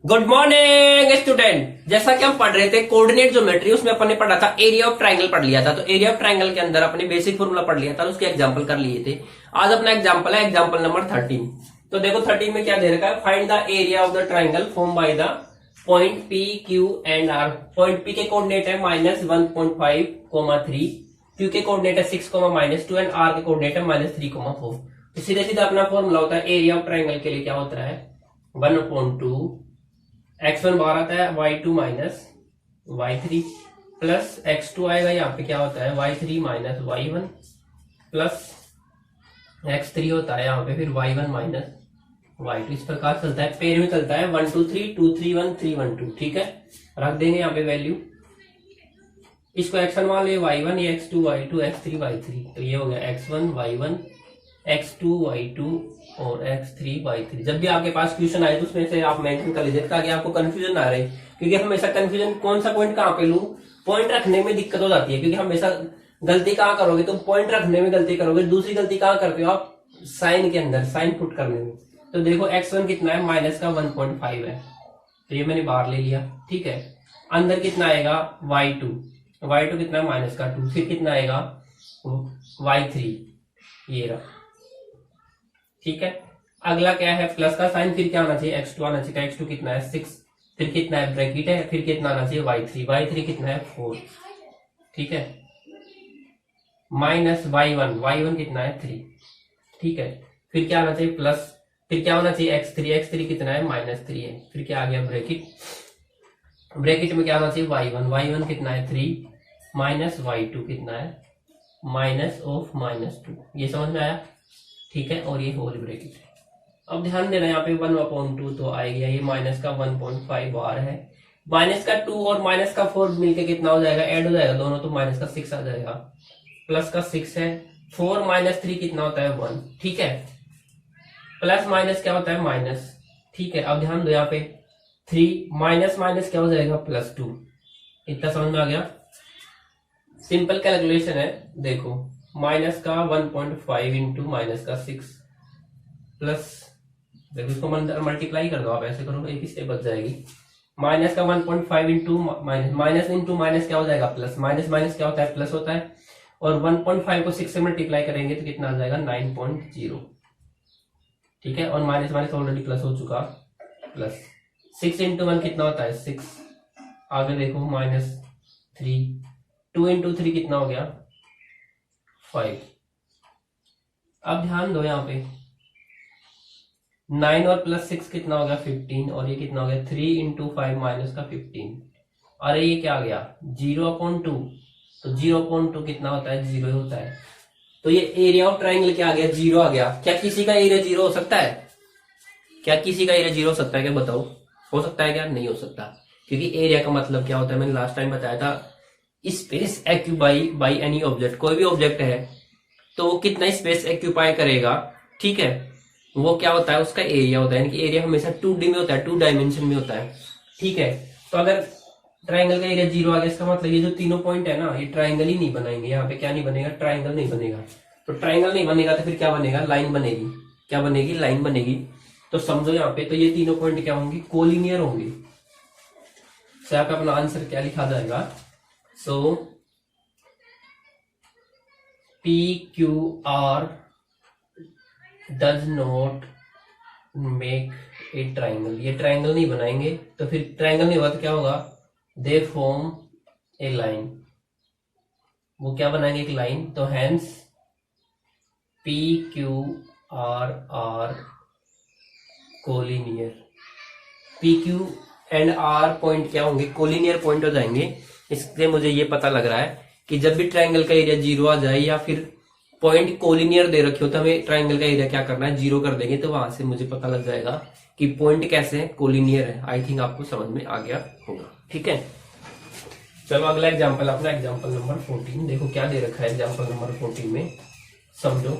Good morning student. जैसा कि हम पढ़ रहे थे कोऑर्डिनेट ज्योमेट्री, उसमें अपन ने पढ़ा था एरिया ऑफ ट्रायंगल पढ़ लिया था। तो एरिया ऑफ ट्रायंगल के अंदर अपने बेसिक फॉर्मूला पढ़ लिया था, उसके एग्जांपल कर लिए थे। आज अपना एग्जांपल है एग्जांपल नंबर 13। तो देखो 13 में क्या दे रखा है, find the area of the triangle form by the point P Q and R. Point P के कोऑर्डिनेट है -1.5, 3, क्यू के कोऑर्डिनेट है 6, -2 एंड आर के कोऑर्डिनेट है -3, 4। तो सीधे सीधा अपना फॉर्मूला होता है एरिया ऑफ ट्रायंगल के लिए क्या होता है 1/2 x1 बाहर आता है y2 minus y3 plus x2 आएगा, यहाँ पे क्या होता है y3 minus y1 plus x3 होता है यहाँ पे फिर y1 माइनस y2। इस प्रकार चलता है, पेड़ में चलता है 1 2 3 2 3 1 3 1 2। ठीक है, रख देंगे यहाँ पे वैल्यू। इसको x1 मान ले y1, ये x2 y2 x3 y3। तो ये हो गया x1 y1 x2 y2 और x3 y3। जब भी आपके पास क्वेश्चन आए तो उसमें से आप मेंशन कर लीजिए ताकि आपको कंफ्यूजन ना रहे, क्योंकि हमेशा कंफ्यूजन कौन सा पॉइंट कहाँ पे लूं, पॉइंट रखने में दिक्कत हो जाती है। क्योंकि हमेशा गलती कहाँ करोगे तुम, पॉइंट रखने में गलती करोगे। दूसरी गलती कहाँ करते हो आप, साइन के अंदर, साइन पुट करने में। तो देखो x1 कितना है माइनस का 1.5 है, तो ये मैंने बाहर ले लिया। ठीक है, अंदर कितना आएगा y2 कितना है माइनस का 2, फिर कितना आएगा y3, ये रहा। ठीक है, अगला क्या है प्लस का साइन, फिर क्या आना चाहिए x2 आना चाहिए। x2 कितना है 6, फिर कितना है ब्रैकेट है, फिर कितना आना चाहिए y3 कितना है 4। ठीक है, माइनस y1 कितना है 3। ठीक है, फिर क्या आना चाहिए प्लस, फिर क्या होना चाहिए x3 कितना है -3 है। फिर क्या आ गया ब्रैकेट में क्या आना चाहिए y1 कितना है 3 माइनस y2 कितना है -2। ये समझ में आया। ठीक है, और ये होल ब्रैकेट है। अब ध्यान देना यहाँ पे 1/2 तो आ गया, ये माइनस का 1.5 बार है, माइनस का 2 और माइनस का 4 मिलके कितना हो जाएगा, ऐड हो जाएगा दोनों, तो माइनस का 6 आ जाएगा। प्लस का 6 है, 4 - 3 कितना होता है 1। ठीक है, प्लस माइनस क्या होता है माइनस। ठीक है, अब ध्यान दो यहाँ पे 3 माइनस माइनस क्या हो जाएगा +2। इतना समझ में आ गया। सिंपल कैलकुलेशन है, देखो माइनस का 1.5 इंटू माइनस का 6 प्लस, देखो इसको मल्टीप्लाई कर दो, आप ऐसे करो एक स्टेप बच जाएगी। माइनस का 1.5 इंटू माइनस इंटू माइनस क्या हो जाएगा प्लस, माइनस माइनस क्या होता है प्लस होता है, और 1.5 को 6 से मल्टीप्लाई करेंगे तो कितना आ जाएगा 9.0। ठीक है, और माइनस माइनस ऑलरेडी प्लस हो चुका, प्लस 6 इंटू 1 कितना होता है 6। आगे देखो -3, 2 इंटू 3 कितना हो गया 5। अब ध्यान दो यहाँ पे 9 और प्लस 6 कितना हो गया 15, और ये कितना हो गया 3 इंटू 5 माइनस का 15। अरे ये क्या आ गया 0/2, तो 0/2 कितना होता है 0 होता है। तो ये एरिया ऑफ ट्राइंगल क्या आ गया 0 आ गया। क्या किसी का एरिया 0 हो सकता है, क्या किसी का एरिया 0 हो सकता है, क्या बताओ, हो सकता है क्या, नहीं हो सकता। क्योंकि एरिया का मतलब क्या होता है, मैंने लास्ट टाइम बताया था, space occupy by any object. कोई भी ऑब्जेक्ट है तो वो कितना स्पेस एक्यूपाई करेगा, ठीक है, वो क्या होता है उसका एरिया होता है। यानी कि एरिया हमेशा 2D में होता है, 2 डायमेंशन में होता है। ठीक है, तो अगर ट्राइंगल का एरिया 0 आ गया, इसका मतलब ये जो तीनों पॉइंट है ना, ये ट्राइंगल ही नहीं बनाएंगे। यहाँ पे क्या नहीं बनेगा, ट्राइंगल नहीं बनेगा। तो ट्राइंगल नहीं बनेगा तो फिर क्या बनेगा, लाइन बनेगी। क्या बनेगी, लाइन बनेगी। तो समझो यहाँ पे तो ये तीनों पॉइंट क्या होंगे, कोलिनियर होंगे। तो यहाँ पे अपना आंसर क्या लिखा जाएगा, सो PQR does not make a triangle. ये ट्राइंगल नहीं बनाएंगे, तो फिर ट्राइंगल नहीं होगा तो क्या होगा, दे फॉर्म ए लाइन। वो क्या बनाएंगे, एक लाइन। तो hence PQR are collinear. PQ and R point क्या होंगे, कोलिनियर पॉइंट हो जाएंगे। इससे मुझे ये पता लग रहा है कि जब भी ट्राइंगल का एरिया 0 आ जाए या फिर पॉइंट कोलिनियर दे रखे हो तो हमें ट्राइंगल का एरिया क्या करना है 0 कर देंगे। तो वहां से मुझे पता लग जाएगा कि पॉइंट कैसे है, कोलिनियर है। आई थिंक आपको समझ में आ गया होगा। ठीक है, चलो अगला एग्जांपल, अपना एग्जांपल नंबर 14। देखो क्या दे रखा है एग्जांपल नंबर 14 में, समझो।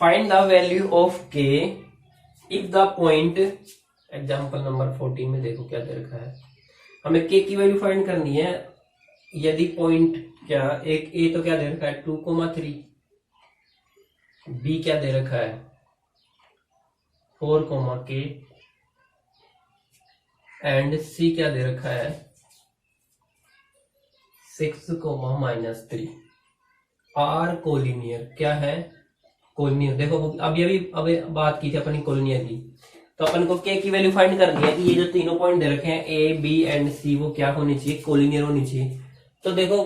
Find the value of k if the point, example number 14 में देखो क्या दे रखा है, हमें k की वैल्यू फाइंड करनी है। यदि पॉइंट क्या, एक a तो क्या दे रखा है 2,3, b क्या दे रखा है 4, K एंड C क्या दे रखा है 6, -3 आर कोलिनियर। क्या है कोलिनियर। देखो अभी बात की थी अपनी कोलिनियर की, तो अपन को के की वैल्यू फाइंड करनी है कि ये जो तीनों पॉइंट दे रखे हैं ए बी एंड सी वो क्या होनी चाहिए कोलिनियर होनी चाहिए। तो देखो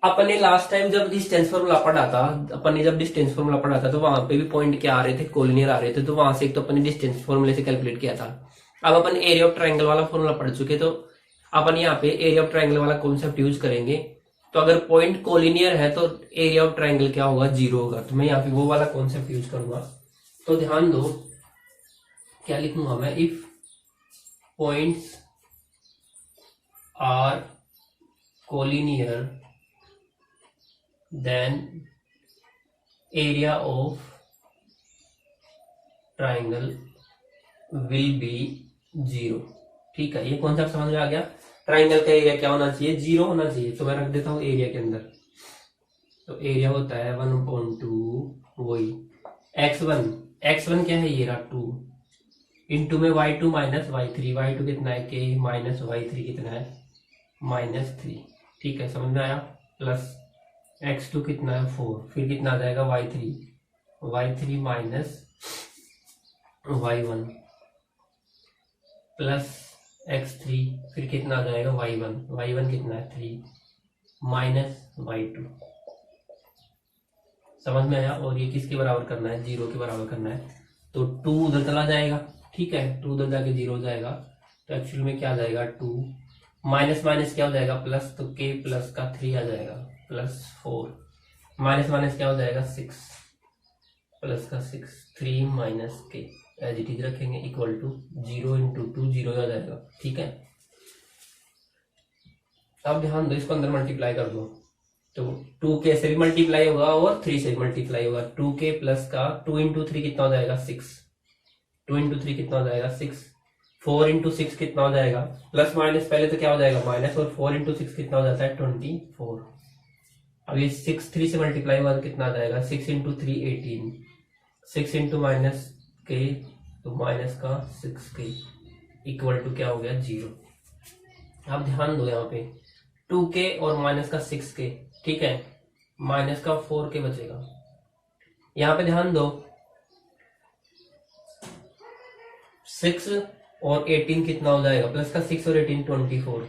अपन ने लास्ट टाइम जब डिस्टेंस फॉर्मूला पढ़ा था तो वहां पे भी पॉइंट क्या आ रहे थे कोलिनियर आ रहे थे, तो वहां से एक तो अपन ने डिस्टेंस फॉर्मूले से कैलकुलेट किया था। अब अपन एरिया ऑफ ट्रायंगल वाला फॉर्मूला पढ़ चुके, तो अपन यहाँ पे एरिया ऑफ ट्रायंगल वाला कॉन्सेप्ट यूज करेंगे। तो अगर पॉइंट कोलिनियर है तो एरिया ऑफ ट्रायंगल क्या होगा 0 होगा, तो मैं यहाँ पे वो वाला कॉन्सेप्ट यूज करूंगा। तो ध्यान दो क्या लिखूंगा मैं, if points are collinear then area of triangle will be 0। ठीक है, ये कॉन्सेप्ट समझ में आ गया। ट्रायंगल का एरिया क्या होना चाहिए 0 होना चाहिए। तो मैं रख देता हूं एरिया के अंदर, तो एरिया होता है 1/2 वही x1 क्या है ये रहा 2 इंटू में y2 माइनस y3, y2 कितना है k माइनस y3 कितना है -3। ठीक है, समझ में आया। प्लस x2 कितना है 4, फिर कितना आ जाएगा y3 minus y1 plus x3, फिर कितना आ जाएगा y1 कितना है 3 माइनस y2। समझ में आया। और ये किसके बराबर करना है 0 के बराबर करना है, तो 2 उधर चला जाएगा। ठीक है, 2 उधर जाके 0 हो जाएगा, तो एक्चुअली में क्या आ जाएगा 2 माइनस माइनस क्या हो जाएगा प्लस, तो k प्लस का 3 आ जाएगा प्लस 4 माइनस माइनस क्या हो जाएगा 6 प्लस का 6 3 minus k as it is रखेंगे इक्वल टू 0 इंटू 2 0 आ जाएगा। ठीक है, अब ध्यान दो इसको अंदर मल्टीप्लाई कर दो, तो 2k से भी मल्टीप्लाई होगा और 3 से भी मल्टीप्लाई होगा। 2k प्लस का 2 इंटू 3 कितना हो जाएगा 6, 2 इंटू 3 कितना हो जाएगा 6, 4 इंटू 6 कितना हो जाएगा प्लस माइनस, पहले तो क्या हो जाएगा माइनस, और 4 इंटू 6 कितना हो जाता है 24। अब ये 6 3 से मल्टीप्लाई हुआ तो कितना आ जाएगा 6 इंटू 3 18, 6 इंटू माइनस k तो माइनस का 6k इक्वल टू क्या हो गया 0। अब ध्यान दो यहाँ पे 2k और माइनस का 6k, ठीक है, माइनस का 4k बचेगा। यहाँ पे ध्यान दो 6 और 18 कितना हो जाएगा, प्लस का 6 और 18 24,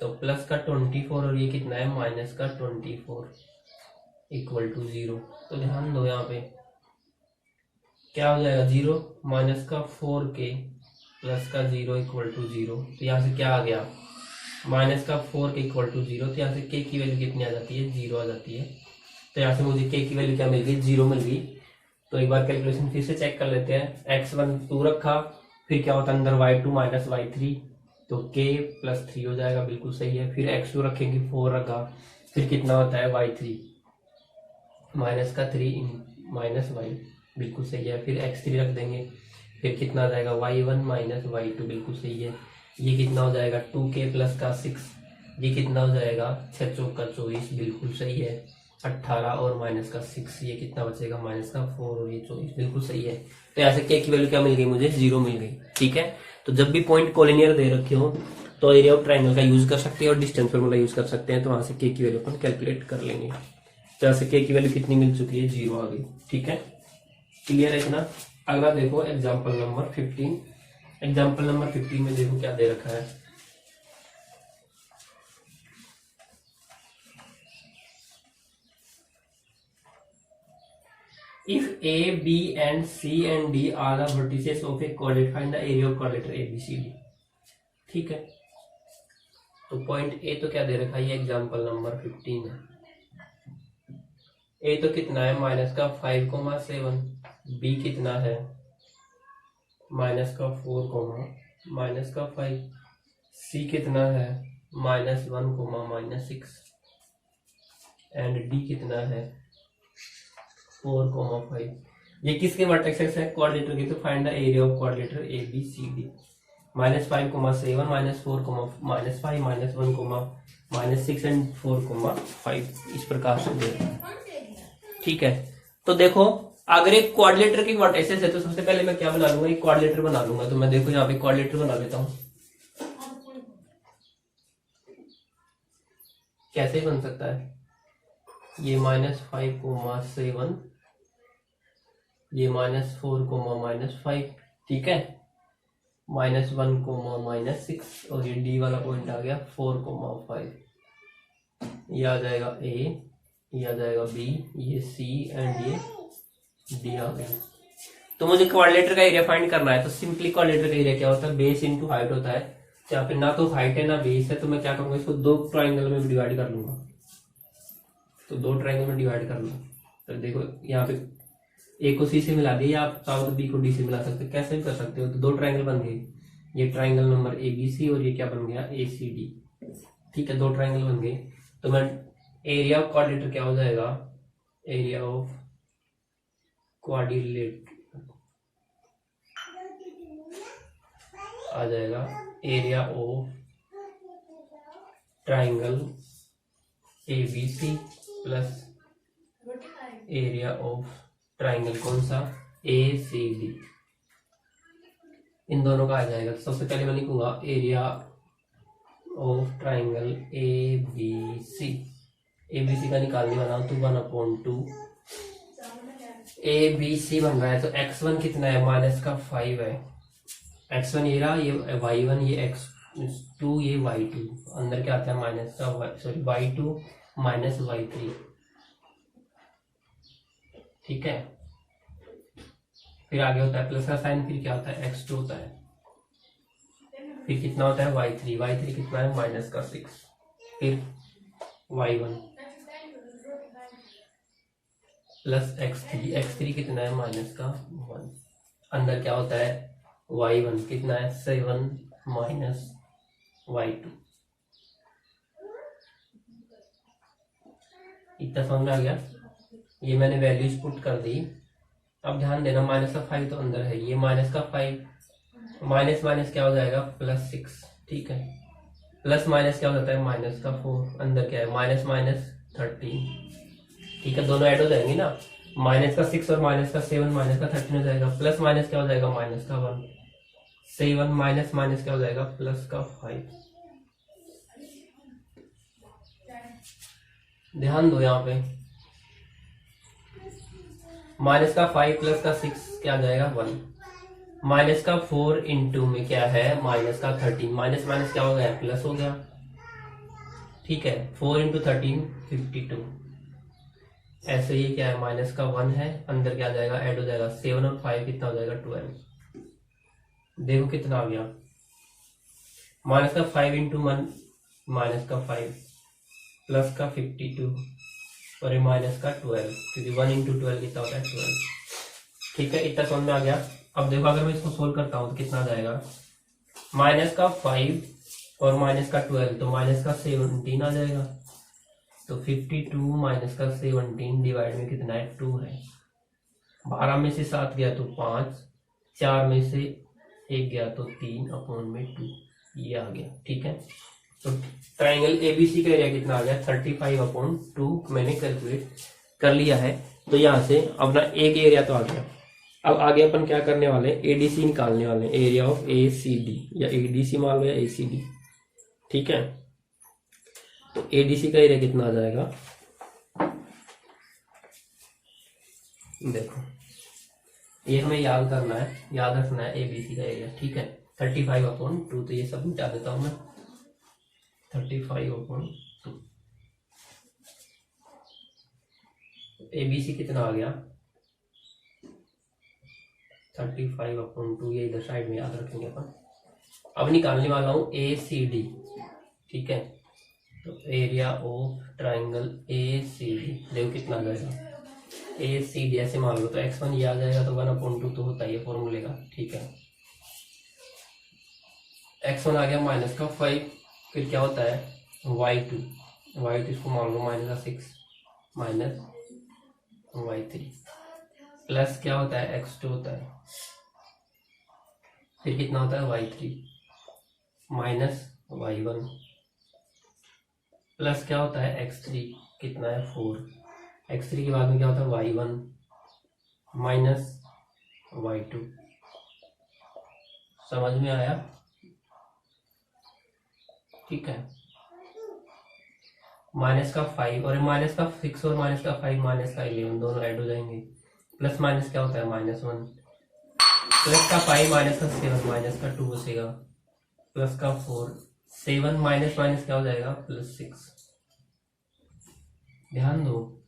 तो प्लस का 24 और ये कितना है माइनस का 24 इक्वल टू 0। तो ध्यान दो यहाँ पे क्या हो जाएगा 0 माइनस का 4k प्लस का 0 इक्वल टू 0। तो यहाँ से क्या आ गया माइनस का 4k इक्वल टू 0। तो यहाँ से k की वैल्यू कितनी आ जाती है 0 आ जाती है। तो यहाँ से मुझे k की वैल्यू क्या मिल गई 0 मिल गई। तो एक बार कैलकुलेशन फिर से चेक कर लेते हैं। x1 2 रखा, फिर क्या होता है अंदर y2 माइनस y3, तो k प्लस 3 हो जाएगा, बिल्कुल सही है। फिर x2 रखेंगे 4 रखा, फिर कितना होता है y3 माइनस का 3 माइनस y, बिल्कुल सही है। फिर x3 रख देंगे, फिर कितना आ जाएगा y1 माइनस y2, बिल्कुल सही है। ये कितना हो जाएगा 2k प्लस का 6, ये कितना हो जाएगा 6 चौका 24, बिल्कुल सही है। 18 और माइनस का 6, ये कितना बचेगा माइनस का 4 और ये 24, बिल्कुल सही है। तो यहाँ से k की वैल्यू क्या मिल गई मुझे 0 मिल गई। ठीक है, तो जब भी पॉइंट कोलिनियर दे रखे हो तो एरिया ऑफ ट्राइंगल का यूज कर सकते हैं और डिस्टेंस फॉर्मूला यूज कर सकते हैं। तो वहां से k की वैल्यू अपन कैलकुलेट कर लेंगे। तो यहाँ से k की वैल्यू कितनी मिल चुकी है 0 आ गई। ठीक है, क्लियर है इतना। अगला देखो एग्जाम्पल नंबर 15। एग्जाम्पल नंबर 15 में देखो क्या दे रखा है। If A, B and C and D are the vertices of a quadrant, find the area of quadrilateral ABCD। ठीक है, तो पॉइंट A तो क्या दे रखा है, ये एग्जाम्पल नंबर 15 है। A तो कितना है माइनस का 5,7, B कितना है माइनस का 4, माइनस का 5, C कितना है -1, -6 एंड D कितना है 4, 5। ये किसके वर्टेक्सेस है क्वाड्रिलेटरल की, तो find the area of quadrilateral ABCD। -5, 7 -4, -5, -1, -6 and 4, 5 इस प्रकार से दे। ठीक है, तो देखो अगर एक क्वाड्रिलेटर की वर्टिसेस है तो सबसे पहले मैं क्या बना लूंगा, एक क्वाड्रिलेटर बना लूंगा। तो मैं देखो यहाँ पे क्वाड्रिलेटर बना लेता हूँ। कैसे बन सकता है, ये -5,7, ये -4,-5, ठीक है, -1,-6, और ये डी वाला पॉइंट आ गया 4,5। ये आ जाएगा ए, ये आ जाएगा बी, ये सी एंड ये डी आ गया। तो मुझे क्वाड्रिलेटर का एरिया फाइंड करना है। तो सिंपली क्वाड्रिलेटर का एरिया क्या होता है, बेस इंटू हाइट होता है। यहाँ पे ना तो हाइट है ना बेस है, तो मैं क्या करूंगा, इसको दो ट्राइंगल में डिवाइड कर लूंगा। तो दो ट्राइंगल में डिवाइड कर लूंगा। तो देखो यहाँ पे ए को सी से मिला दिया, आप चाहो तो बी को डी से मिला सकते हो, कैसे भी कर सकते हो। तो दो ट्राइंगल बन गए, ये triangle number A B C और ये क्या बन गया ए सी डी, ठीक है, दो ट्राइंगल बन गए। तो मैं एरिया ऑफ क्वाड्रिलेटर क्या हो जाएगा, एरिया ऑफ क्वाड्रिलेटर आ जाएगा area of triangle A B C plus area of triangle कौन सा ए सी डी, इन दोनों का आ जाएगा। तो सबसे पहले मैं लिखूंगा area of triangle A B C. A B C का निकालने वाला हूं तो 1/2 ए बी सी बन रहा है। तो x1 कितना है, -5 है। x1 ये रहा, ये y1, ये x2, ये y2, अंदर क्या आता है y2 y3, ठीक है। फिर आगे होता है प्लस का साइन, फिर क्या होता है x2 होता है, फिर कितना होता है y3 कितना है -6, फिर y1 प्लस x3 कितना है -1, अंदर क्या होता है y1 कितना है 7 y2। इतना समझ में आ गया। ये मैंने वैल्यूज पुट कर दी। अब ध्यान देना -5 तो अंदर है, ये -5 माइनस क्या हो जाएगा +6, ठीक है, प्लस माइनस क्या हो जाता है -4, अंदर क्या है -13, ठीक है, दोनों ऐड हो जाएंगे ना, -6 और -7 -13 हो जाएगा, प्लस माइनस क्या हो जाएगा -1, 7 माइनस क्या हो जाएगा +5। ध्यान दो यहाँ पे -5 +6 क्या आ जाएगा 1, -4 इंटू में क्या है -13, माइनस क्या हो गया प्लस हो गया, ठीक है, 4 इंटू 13 52। ऐसे ही क्या है -1 है, अंदर क्या आ जाएगा ऐड हो जाएगा 7 और 5 कितना हो जाएगा 12। देखो कितना आ गया, -5 इंटू 1 -5 प्लस का 52 और ये -12, क्योंकि 1 इंटू 12 कितना होता है 12, ठीक है, इतना समझ में आ गया। अब देखो अगर मैं इसको सोल्व करता हूँ तो कितना आ जाएगा, -5 और -12 तो -17 आ जाएगा। तो 52 -17 डिवाइड में कितना है 2 है, 12 में से 7 गया तो 5, 4 में से 1 गया तो 3/2, ये आ गया, ठीक है। तो ट्राइंगल एबीसी का एरिया कितना आ गया 35/2 मैंने कैलकुलेट कर लिया है। तो यहाँ से अपना एक एरिया तो आ गया। अब आगे अपन क्या करने वाले हैं, एडीसी निकालने वाले हैं, एरिया ऑफ एसीडी, या एडीसी मान लो या एसीडी, ठीक है। तो एडीसी का एरिया कितना आ जाएगा, देखो ये हमें याद करना है, याद रखना है एबीसी का एरिया, ठीक है, 35/2। तो ये सब मिटा देता हूं मैं, 35/2। एबीसी कितना आ गया 35/2, ये इधर साइड में याद रखेंगे अपन। अब निकालने वाला हूं एसीडी, ठीक है। तो एरिया ऑफ ट्राइंगल एसीडी देखो कितना आ जाएगा, एसीडी ऐसे मान लो तो x1 ये आ जाएगा, तो 1/2 तो होता है फॉर्मूले का, ठीक है। x1 आ गया -5, फिर क्या होता है y2 इसको मान लो -6 -y3, प्लस क्या होता है x2 होता है, फिर कितना होता है y3 -y1, प्लस क्या होता है x3 कितना है 4, x3 के बाद में क्या होता है y1 माइनस y2। समझ में आया? ठीक है। माइनस का 5 और माइनस का 6 और माइनस का 5 माइनस का 11 दोनों ऐड हो जाएंगे। प्लस माइनस क्या होता है? -1। प्लस का 5 माइनस का 7 माइनस का 2 बचेगा। प्लस का 4 7 माइनस माइनस क्या हो जाएगा? +6। ध्यान दो,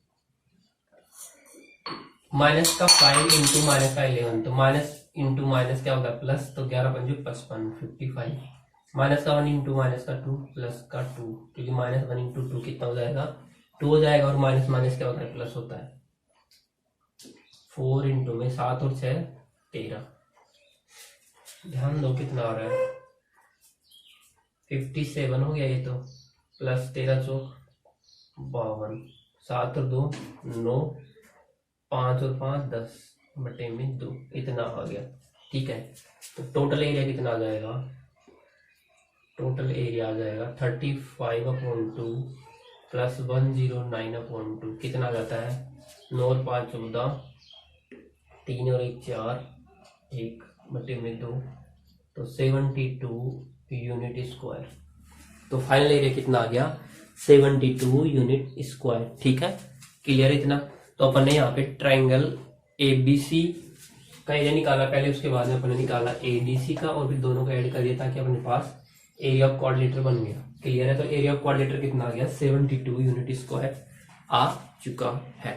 माइनस का 5 इंटू माइनस का 11, तो माइनस इंटू माइनस क्या होगा? प्लस, तो 11 पंजे 55 55। माइनस का 1 इंटू माइनस का 2 प्लस का 2, क्योंकि -1 इंटू 2 कितना हो जाएगा? 2 हो जाएगा। और माइनस माइनस क्या होता है? प्लस होता है। 4 इंटू में 7 और 6 13। ध्यान दो कितना आ रहा है? 57 हो गया ये तो। प्लस 13 चौक 52, 7 और 2 9, 5 और 5 10 बटे में 2, इतना आ गया। ठीक है, तो टोटल एरिया कितना आ जाएगा? टोटल एरिया आ जाएगा 35/2 प्लस 109/2। कितना आ जाता है? 9 और 5 14, 3 और 1 4, 1 बटे में 2, तो 72 यूनिट स्क्वायर। तो फाइनल एरिया कितना आ गया? 72 यूनिट स्क्वायर। ठीक है, क्लियर इतना? तो अपन ने यहाँ पे ट्राइंगल ABC का एरिया निकाला पहले, उसके बाद में अपन ने निकाला ADC का, और फिर दोनों का ऐड कर दिया ताकि अपने पास एरिया ऑफ क्वाड्रिलेटरल बन गया। क्लियर है? तो एरिया ऑफ क्वाड्रिलेटरल कितना आ गया? 72 यूनिट स्क्वायर आ चुका है।